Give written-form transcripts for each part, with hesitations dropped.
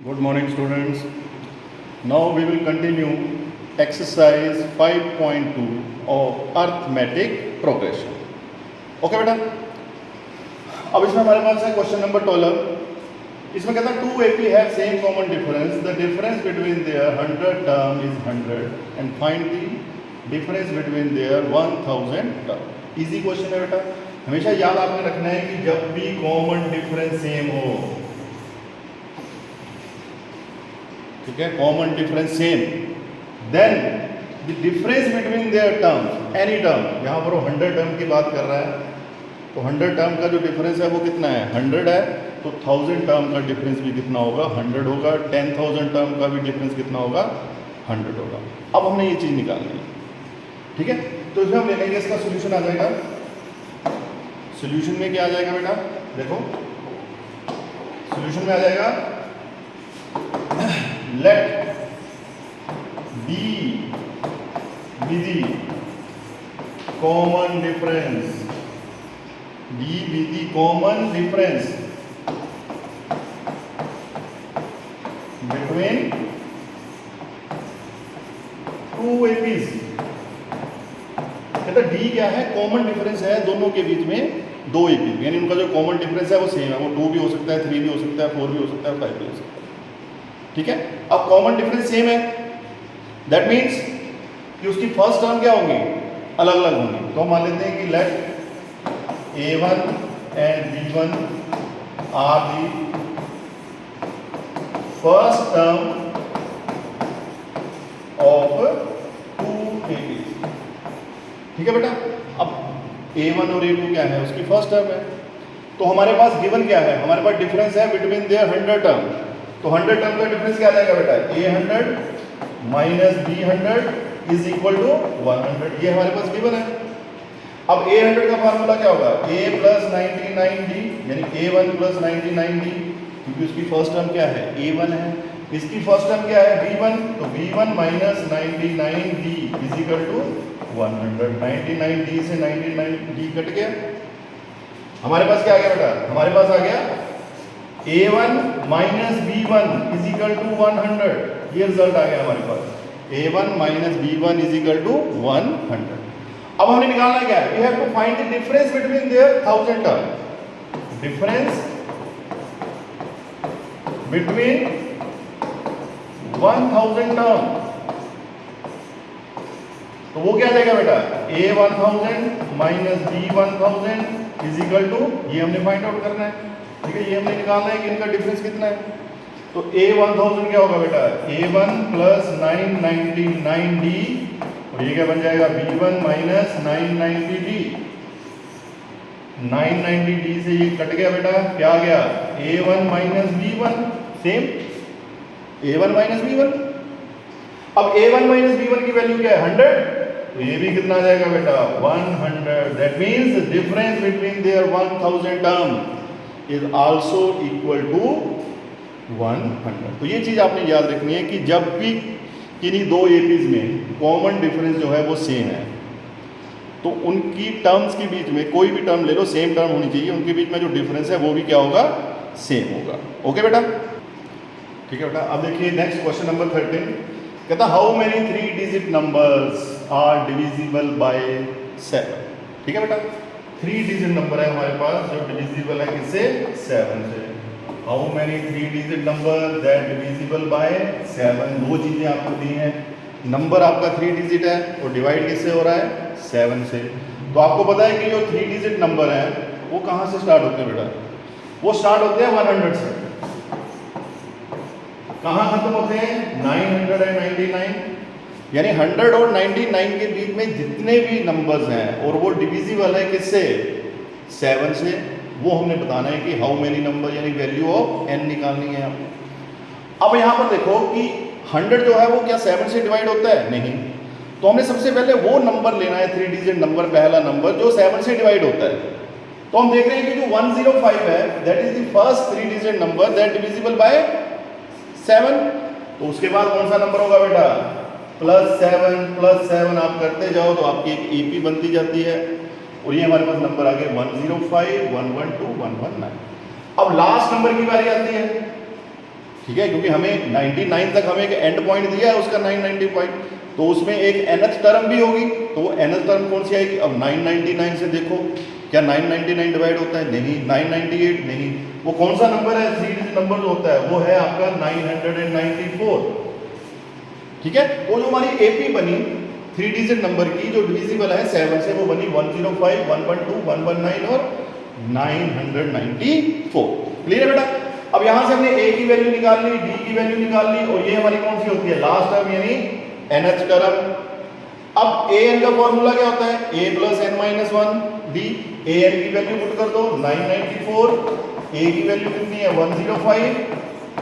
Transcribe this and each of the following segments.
Good morning, students. Now we will continue exercise 5.2 of arithmetic progression. Okay बेटा, अब इसमें हमारे पास है क्वेश्चन नंबर 12. इसमें कहता है 2 AP have same common difference. The difference between their 100 term is 100 and find the difference between their 1000 term. Easy question है बेटा. हमेशा याद आपने रखना है कि जब भी कॉमन डिफरेंस सेम हो, ठीक है, common difference same, then the difference between their terms, any term, यहाँ पर वो 100 टर्म की बात कर रहा है, तो 100 टर्म का जो डिफरेंस है वो कितना है, 100 है, तो 1000 टर्म का डिफरेंस भी कितना होगा, 100 होगा. 10,000 टर्म का भी डिफरेंस कितना होगा, 100 होगा. अब हमने ये चीज़ निकालनी है, ठीक है. तो इसमें हम ले लेंगे, इसका सोल्यूशन आ जाएगा. सोल्यूशन में क्या आ जाएगा बेटा, देखो सोल्यूशन में आ जाएगा let b be the common difference, b be the common difference between two APs. कहता d क्या है, कॉमन डिफरेंस है दोनों के बीच में दो AP, यानी उनका जो कॉमन डिफरेंस है वो सेम है. वो 2 भी हो सकता है, 3 भी हो सकता है, 4 भी हो सकता है, 5 भी हो सकता है, ठीक है. अब कॉमन डिफरेंस सेम है, दैट मीन्स कि उसकी फर्स्ट टर्म क्या होंगी, अलग अलग होंगी. तो हम मान लेते हैं कि let A1 and B1 are the first term of 2 APs, ठीक है बेटा. अब A1 और A2 क्या है, उसकी फर्स्ट टर्म है. तो हमारे पास गिवन क्या है, हमारे पास डिफरेंस है बिटवीन देयर 100 टर्म. तो 100 टर्म का डिफरेंस क्या आ जाएगा बेटा, A100 minus B100 is equal to 100. ये हमारे पास गिवन है. अब A100 का फार्मूला क्या होगा, A प्लस 99D, यानी A1 प्लस 99D, क्योंकि उसकी फर्स्ट टर्म क्या है, A1 है. इसकी फर्स्ट टर्म क्या है, B1, तो B1 minus 99D is equal to 100. 99D से 99D कट गया. हमारे पास क्या आ गया बेटा, हमारे पास आ गया A1 minus B1 is equal to 100. ये रिजल्ट आ गया हमारे पास, A1 minus B1 is equal to 100. अब हमने निकालना क्या है, we have to find the difference between their 1000 term. Difference between 1000 term, तो वो क्या आ जाएगा बेटा, A1000 minus B1000 is equal to, ये हमने फाइंड आउट करना है, ठीक है. ये हमने निकालना है कि इनका डिफरेंस कितना है. तो A1000 क्या होगा बेटा, A1 प्लस 999D, और ये क्या बन जाएगा, B1 माइनस 990D. 990D से ये कट गया बेटा, क्या आ गया, A1 minus B1, same A1 minus B1. अब A1 माइनस B1 की वैल्यू क्या है, 100, तो ये भी कितना आ जाएगा बेटा, 100. That means difference between their 1000 term is also equal to 100. तो ये चीज़ आपने याद रखनी है कि जब भी किन्हीं दो एपीज में कॉमन डिफरेंस जो है वो सेम है, तो उनकी टर्म्स के बीच में कोई भी टर्म ले लो, सेम टर्म होनी चाहिए, उनके बीच में जो डिफरेंस है वो भी क्या होगा, सेम होगा. ओके बेटा, ठीक है बेटा. अब देखिए नेक्स्ट क्वेश्चन नंबर 13. कहता how many 3 digit numbers are divisible by 7. ठीक है बेटा, 3 डिजिट नंबर है हमारे पास जो डिविजिबल है किससे, 7 से. How many 3 digit number that divisible by 7. दो चीज़ें आपको दी हैं, नंबर आपका 3 डिजिट है और डिवाइड किससे हो रहा है, 7 से. तो आपको पता है कि जो 3 डिजिट नंबर है वो कहाँ से स्टार्ट होते हैं बेटा, वो स्टार्ट होते हैं 100 से. कहाँ खत्म होते हैं, 999, यानी 100 और 99 के बीच में जितने भी नंबर्स हैं और वो डिविजिबल है किससे, 7 से, वो हमने बताना है कि हाउ मेनी नंबर, यानी वैल्यू ऑफ n निकालनी है आपको. अब यहाँ पर देखो कि 100 जो है वो क्या 7 से डिवाइड होता है, नहीं. तो हमने सबसे पहले वो नंबर लेना है, 3 डिजिट नंबर, पहला नंबर जो 7 से डिवाइड होता है. तो हम देख रहे हैं कि जो 105 है that is the first 3 digit number that divisible by 7. तो उसके बाद कौन सा नंबर होगा बेटा, +7 आप करते जाओ तो आपकी एक एपी बनती जाती है. और ये हमारे पास नंबर आ गए 105, 112, 119. अब लास्ट नंबर की बारी आती है. ठीक है, क्योंकि हमें 99 तक हमें एक एंड पॉइंट दिया है उसका 990 पॉइंट, तो उसमें एक nth टर्म भी होगी, तो वो nth टर्म कौन सी आएगी? अब 999 से देखो, क्या 999 डिवाइड होता है? नहीं। 998 नहीं। वो कौन सा नंबर है? 3 डिजिट नंबर जो होता है वो है आपका 994। ठीक है, वो जो हमारी एपी बनी 3 डिजिट नंबर की जो डिविजिबल है 7 से, वो बनी 105, 112, 119 और 994। क्लियर है बेटा? अब यहां से हमने a की वैल्यू निकाल ली, d की वैल्यू निकाल ली, और ये हमारी कौन सी होती है? लास्ट टर्म, यानी nth टर्म। अब an का फॉर्मूला क्या होता है? a plus n minus 1 d। an की वैल्यू पुट कर दो 994, a की वैल्यू कितनी है? 105,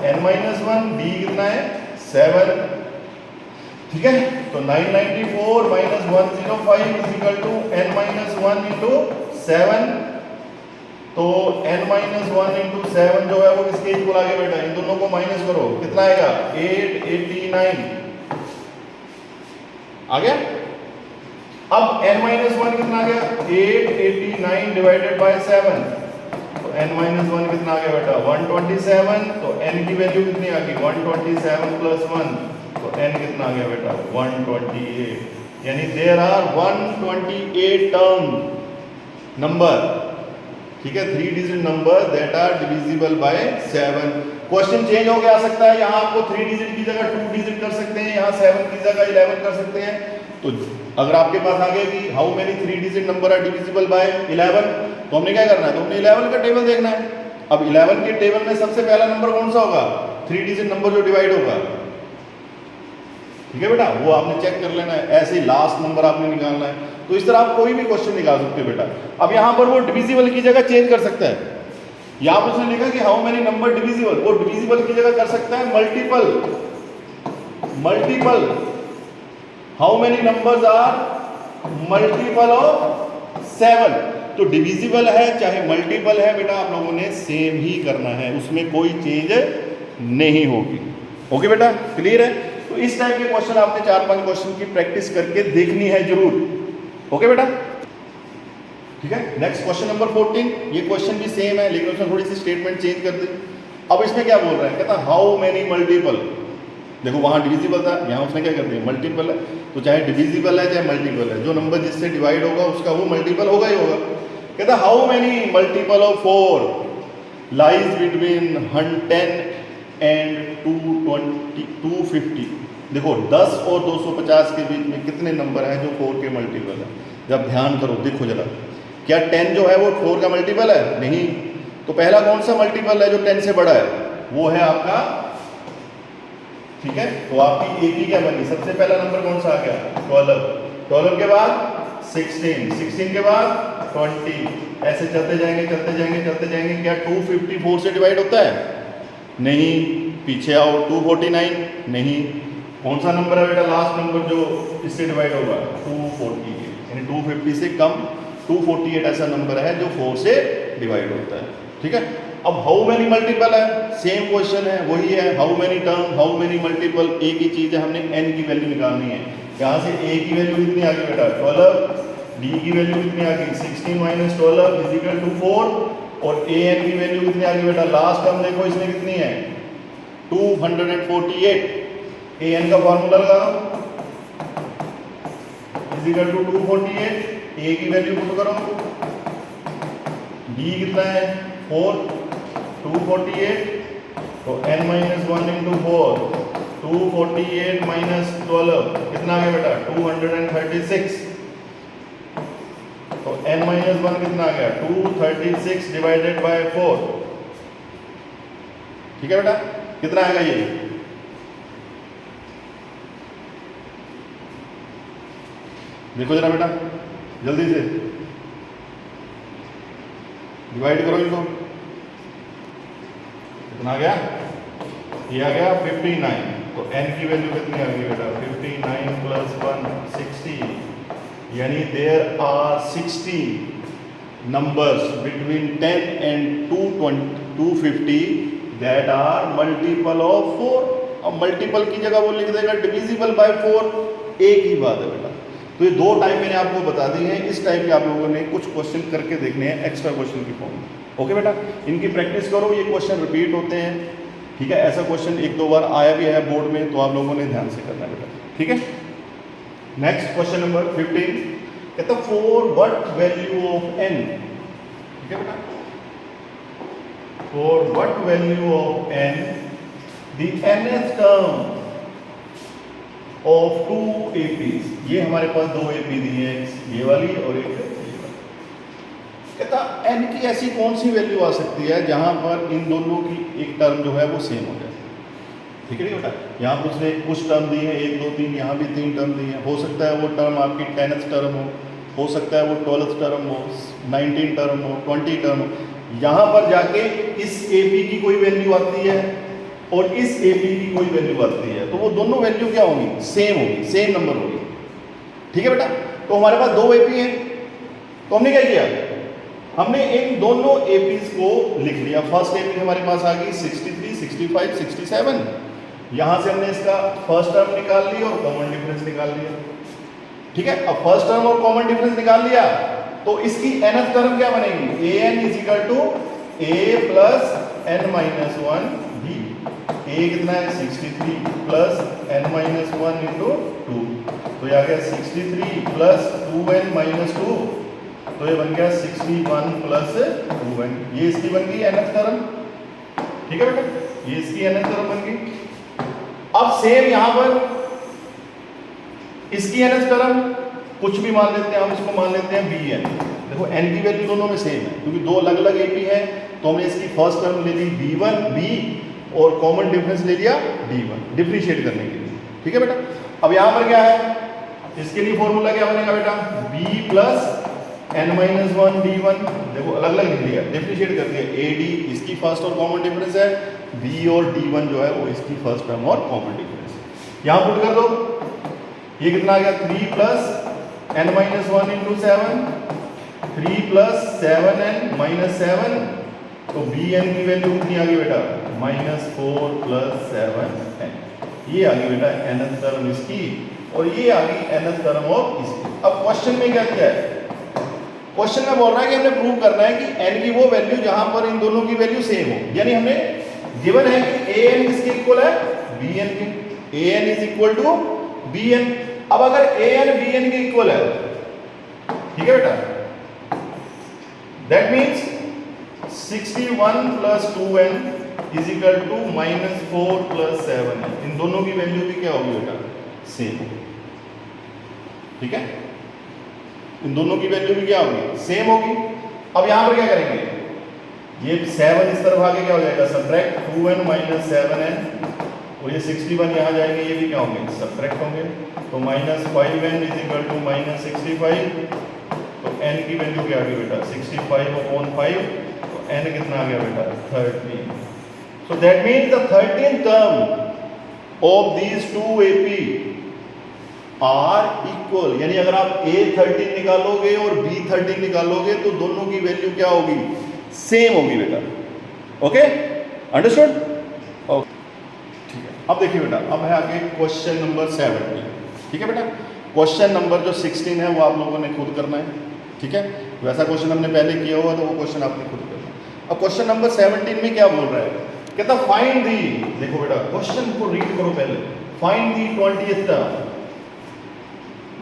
n माइनस 1, d कितना है? 7। ठीक है, तो 994 minus 105 is equal to n minus 1 into 7। तो n माइनस 1 इंटू 7 जो है वो किसके इक्वल आ गया बेटा? इन दोनों को माइनस करो, कितना आएगा? 889 आ गया। अब n माइनस 1 कितना आ गया? 889 डिवाइडेड बाय 7, तो n माइनस 1 कितना आ गया बेटा? 127। तो n की वैल्यू कितनी आ गई? 127 प्लस 1, तो n कितना आ गया बेटा? 128। यानी देयर आर 128 टर्म नंबर, ठीक है, 3 digit number that are divisible by 7। Question change हो गया, आ सकता है, यहाँ आपको 3 डिजिट की जगह 2 डिजिट कर सकते हैं, यहाँ 7 की जगह 11 कर सकते हैं। तो अगर आपके पास आ गया कि how many 3 digit number are divisible by 11, तो हमने क्या करना है? तो हमने 11 का टेबल देखना है। अब 11 के टेबल में सबसे पहला नंबर कौन सा होगा? 3 डिजिट नंबर जो डिवाइड होगा। ठीक है बेटा, वो आपने चेक कर लेना है। ऐसे ही लास्ट नंबर आपने निकालना है। तो इस तरह आप कोई भी क्वेश्चन निकाल सकते हो बेटा। अब यहां पर वो डिविजिबल की जगह चेंज कर सकता है। यहां पर उसने लिखा कि हाउ मेनी नंबर डिविजिबल, वो डिविजिबल की जगह कर सकता है multiple. Multiple, how many numbers are multiple of 7। तो डिविजिबल है चाहे मल्टीपल है बेटा, आप लोगों ने सेम ही करना है, उसमें कोई चेंज नहीं होगी। ओके बेटा, क्लियर है? तो इस टाइप के क्वेश्चन आपने 4-5 क्वेश्चन की प्रैक्टिस करके देखनी है जरूर। ओके बेटा, ठीक है। नेक्स्ट क्वेश्चन नंबर 14, ये क्वेश्चन भी सेम है लेकिन उसमें थोड़ी सी स्टेटमेंट चेंज कर दी। अब इसमें क्या बोल रहा है? कहता हाउ मेनी मल्टीपल। देखो वहां डिविजिबल था, यहाँ उसने क्या कर दिया? मल्टीपल है। तो चाहे डिविजिबल है चाहे मल्टीपल है, जो नंबर जिससे डिवाइड होगा उसका वो मल्टीपल होगा ही होगा। कहता how many multiple of 4 lies between 10 and 250। देखो 10 और 250 के बीच में कितने नंबर हैं जो 4 के मल्टीपल है? जब ध्यान करो, देखो जरा, क्या 10 जो है वो 4 का मल्टीपल है? नहीं। तो पहला कौन सा मल्टीपल है जो 10 से बड़ा है? वो है आपका, ठीक है। तो आपकी एक ही क्या बनी? सबसे पहला नंबर कौन सा आ गया? 12। 12 के बाद 16, 16 के बाद 20, ऐसे चलते जाएंगे चलते जाएंगे चलते जाएंगे। क्या 254 से डिवाइड होता है? नहीं। पीछे आओ, 249 नहीं। कौन सा नंबर है बेटा लास्ट नंबर जो इससे डिवाइड होगा? 248, यानी 250 से कम 248 ऐसा नंबर है जो 4 से डिवाइड होता है। ठीक है। अब हाउ मेनी मल्टीपल है, सेम क्वेश्चन है, वही है how many term, how many multiple, एक ही चीज है, हमने n की वैल्यू निकालनी है। यहाँ से a की वैल्यू कितनी आ गई बेटा? 12। d की वैल्यू कितनी आ गई? 16 माइनस 12 इज इक्वल टू 4। और an की वैल्यू कितनी आ गई बेटा? लास्ट टर्म देखो इसमें कितनी है? 248। an का फॉर्मूला लगाओ, इज इक्वल टू 248। a की वैल्यू पुट करो, d कितना है? 4, 248। तो n माइनस 1 इंटू 4, 248 माइनस 12 कितना आ गया बेटा? 236। तो n माइनस 1 कितना आ गया? 236 डिवाइडेड बाय 4। ठीक है बेटा, कितना आएगा ये? देखो जरा बेटा, जल्दी से डिवाइड करो इनको। कितना आ गया? ये आ गया 59। तो n की वैल्यू कितनी आ गई बेटा? 59 प्लस 1 60, यानी there are 60 numbers between 10 and 250 that are multiple of 4। अब मल्टीपल की जगह वो लिख देगा डिविजिबल बाय 4। एक ही बात है बेटा। तो ये 2 टाइप मैंने आपको बता दी हैं। इस टाइप के आप लोगों ने कुछ क्वेश्चन करके देखने हैं एक्स्ट्रा क्वेश्चन की फॉर्म में। ओके बेटा, इनकी प्रैक्टिस करो, ये क्वेश्चन रिपीट होते हैं। ठीक है, ऐसा क्वेश्चन एक दो बार आया भी है बोर्ड में, तो आप लोगों ने ध्यान से करना है बेटा, ठीक है। नेक्स्ट क्वेश्चन नंबर 15 कहता for what value of n, ठीक है बेटा, for what value of n the nth term of 2 APs, ये हमारे पास 2 AP दी है, ये वाली और एक ये वाली। कहता n की ऐसी कौन सी वैल्यू आ सकती है जहां पर इन दोनों की एक टर्म जो है वो सेम हो जाए, ठीक है बेटा। यहाँ पर उसने कुछ टर्म दी है 1 2 3, यहाँ भी 3 टर्म दी है, हो सकता है वो टर्म आपकी 10th टर्म हो सकता है वो 12th टर्म हो, 19 टर्म हो, 20 टर्म हो। यहाँ पर जाके इस AP की कोई वैल्यू आती है और इस AP की कोई वैल्यू आती है, तो वो दोनों वैल्यू क्या होंगी, सेम होगी, सेम नंबर होगी, ठीक है बेटा। तो हमारे पास 2 AP हैं, तो हमने क्या किया, हमने इन दोनों APs को लिख लिया। फर्स्ट AP हमारे पास आ गई 63, 65, 67, यहां से हमने इसका फर्स्ट टर्म निकाल लिया और कॉमन डिफरेंस निकाल लिया, ठीक है। अब फर्स्ट टर्म और कॉमन डिफरेंस निकाल लिया तो इसकी nth टर्म क्या बनेगी, an is equal to a plus n minus 1 b। a कितना है 63 प्लस n माइनस 1 इंटू 2, तो ये आ गया 63 प्लस 2n माइनस 2, तो ये बन गया 61 प्लस 2n। ये इसकी बन गई nth टर्म, ठीक है बेटा, ये इसकी nth टर्म बन गई। अब सेम यहां पर इसकी nth टर्म कुछ भी मान लेते हैं, हम इसको मान लेते हैं bn। देखो n की वैल्यू दोनों में सेम है क्योंकि दो अलग अलग AP है, तो हमने इसकी फर्स्ट टर्म ले ली b1 b और कॉमन डिफरेंस ले लिया d1 डिफरेंशिएट करने के लिए, ठीक है बेटा। अब यहां पर क्या है, इसके लिए फॉर्मूला क्या बनेगा बेटा, b plus n minus 1 d1, देखो अलग अलग लिख लिया, डिफरेंशिएट कर दिया, ad इसकी फर्स्ट और कॉमन डिफरेंस है, b और d1 जो है वो इसकी फर्स्ट टर्म और कॉमन डिफरेंस। यहां पुट कर दो, ये कितना आ गया 3 plus n minus 1 into 7, 3 plus 7n minus 7, तो bn की वैल्यू कितनी आ गई बेटा, माइनस 4 प्लस 7n। ये आ गई बेटा nth टर्म इसकी और ये आ गई nth टर्म ऑफ इसकी। अब क्वेश्चन में क्या दिया है, क्वेश्चन में बोल रहा है कि हमने प्रूव करना है कि n की वो वैल्यू जहां पर इन दोनों की वैल्यू सेम हो, यानी हमने गिवन है कि an किसके इक्वल है, bn के, an is equal to bn। अब अगर an bn के इक्वल है, ठीक है बेटा, that means 61 plus 2n is equal to minus 4 plus 7n। इन दोनों की वैल्यू भी क्या होगी बेटा, सेम, ठीक है, इन दोनों की वैल्यू भी क्या होगी, सेम होगी। अब यहां पर क्या करेंगे, ये 7 इस तरफ आके क्या हो जाएगा, सब्ट्रैक्ट 2n माइनस 7n, और ये 61 यहां जाएंगे, ये भी क्या होंगे, सब्ट्रैक्ट होंगे, तो minus 5n is equal to minus 65, तो n की वैल्यू क्या आ गई बेटा 65 अपॉन 5, तो n कितना आ गया बेटा 13। So that means the 13th term of these 2 AP are equal, यानी अगर आप A13 निकालोगे और B13 निकालोगे तो दोनों की वैल्यू क्या होगी, सेम होगी बेटा, ओके, अंडरस्टूड, ओके, ठीक है। अब देखिए बेटा, अब है आगे क्वेश्चन नंबर 17, ठीक है बेटा। क्वेश्चन नंबर जो 16 है वो आप लोगों ने खुद करना है, ठीक है, वैसा क्वेश्चन हमने पहले किया हुआ तो वो क्वेश्चन आपने खुद करना है। अब क्वेश्चन नंबर 17 में क्या बोल रहा है, कहता फाइंड दी, देखो बेटा क्वेश्चन को रीड करो पहले, फाइंड दी 20th टर्म,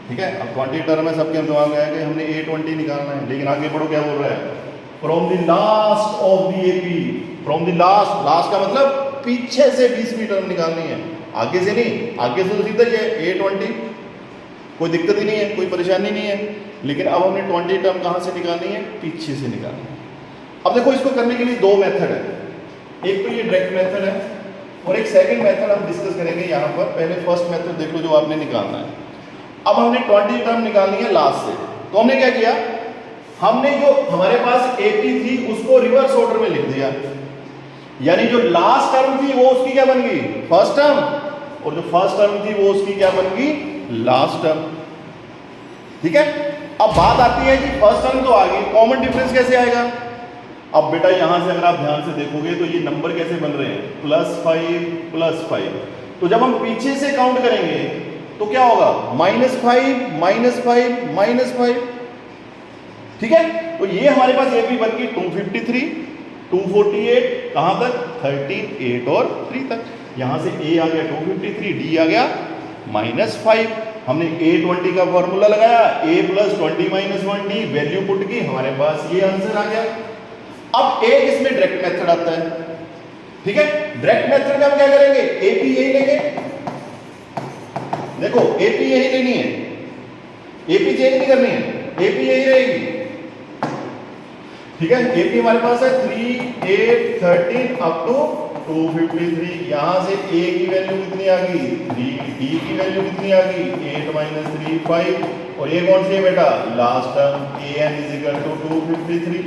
ठीक है। अब 20 टर्म में सबके दिमाग में है कि हमने A20 निकालना है, लेकिन आगे पढ़ो क्या बोल रहा है, from the last of the AP, from the last, last का मतलब पीछे से 20वीं टर्म निकालनी है, आगे से नहीं, आगे से तो सीधा ये A20, कोई दिक्कत ही नहीं है, कोई परेशानी नहीं है, लेकिन अब हमने 20 टर्म कहाँ से निकालनी है, पीछे से निकालनी है। अब देखो इसको करने के लिए दो मेथड है, एक तो ये डायरेक्ट मेथड है और एक सेकंड मेथड हम डिस्कस करेंगे यहाँ पर। पहले फर्स्ट मेथड देख लो जो आपने निकालना है। अब हमने 20 टर्म निकालनी है लास्ट से, तो हमने क्या किया, हमने जो हमारे पास AP थी उसको रिवर्स ऑर्डर में लिख दिया, यानी जो लास्ट टर्म थी वो उसकी क्या बन गई, फर्स्ट टर्म, और जो फर्स्ट टर्म थी वो उसकी क्या बन गई, लास्ट टर्म, ठीक है। अब बात आती है कि फर्स्ट टर्म तो आ गई, कॉमन डिफरेंस कैसे आएगा। अब बेटा यहां से अगर आप ध्यान से देखोगे तो ये नंबर कैसे बन रहे हैं, +5 +5, तो जब हम पीछे से काउंट करेंगे तो क्या होगा, -5 -5 -5, ठीक है। तो ये हमारे पास AP बन गई 253, 248 कहाँ तक 13, 8 और 3 तक। यहाँ से a आ गया 253, d आ गया -5। हमने a20 का फॉर्मूला लगाया, a + 20 - 1d वैल्यू पुट की, हमारे पास ये आंसर आ गया। अब एक इसमें डायरेक्ट मेथड आता है, ठीक है। डायरेक्ट मेथड में हम क्या करेंगे, AP यही लेंगे। देखो AP यही लेनी है, AP चेंज नहीं करनी है, AP यही रहेगी, ठीक है। AP हमारे पास है 3, 8, 13 अप टू 253। यहां से A की वैल्यू कितनी आ गई 3, D की वैल्यू कितनी आ गई 8 - 3 5, और ये कौन सी है बेटा लास्ट टर्म AN = 253।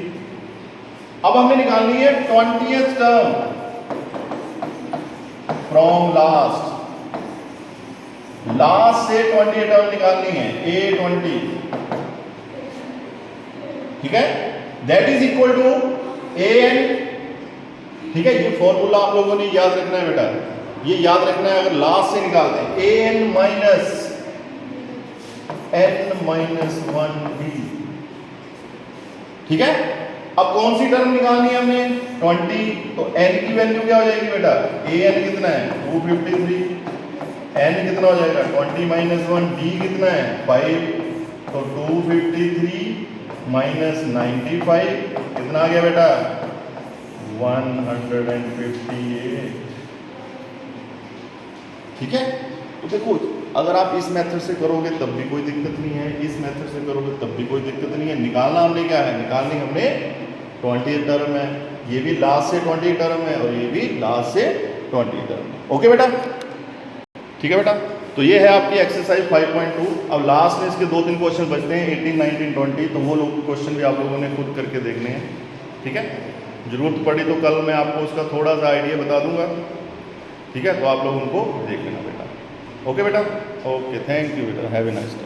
अब हमने निकालनी है 20th टर्म फ्रॉम लास्ट से 20 टर्म निकालनी है A20, ठीक है। That is equal to AN, ठीक है। ये फॉर्मूला आप लोगों ने याद रखना है बेटा, ये याद रखना है। अगर लास्ट से निकालते हैं AN - N-1D, ठीक है। अब कौन सी टर्म निकालनी है हमने 20, तो n की वैल्यू क्या हो जाएगी बेटा, AN कितना है 253, n कितना हो जाएगा 20 - 1, D कितना है 5, तो 253 - 95 कितना आ गया बेटा 158, ठीक है। तो देखो अगर आप इस मेथड से करोगे तब भी कोई दिक्कत नहीं है, इस मेथड से करोगे तब भी कोई दिक्कत नहीं है। निकालना हमने क्या है, निकालनी हमने 20 टर्म है, ये भी लास्ट से 20 टर्म है और ये भी लास्ट से 20 टर्म है। ओके बेटा, ठीक है बेटा। तो ये है आपकी एक्सरसाइज 5.2। अब लास्ट में इसके 2-3 क्वेश्चन बचते हैं 18, 19, 20, तो वो लोग क्वेश्चन भी आप लोगों ने खुद करके देखने हैं, ठीक है। जरूरत पड़ी तो कल मैं आपको उसका थोड़ा सा आइडिया बता दूंगा, ठीक है। तो आप लोग उनको देख लेना बेटा। ओके बेटा, ओके, थैंक यू बेटा, हैव ए नाइस डे।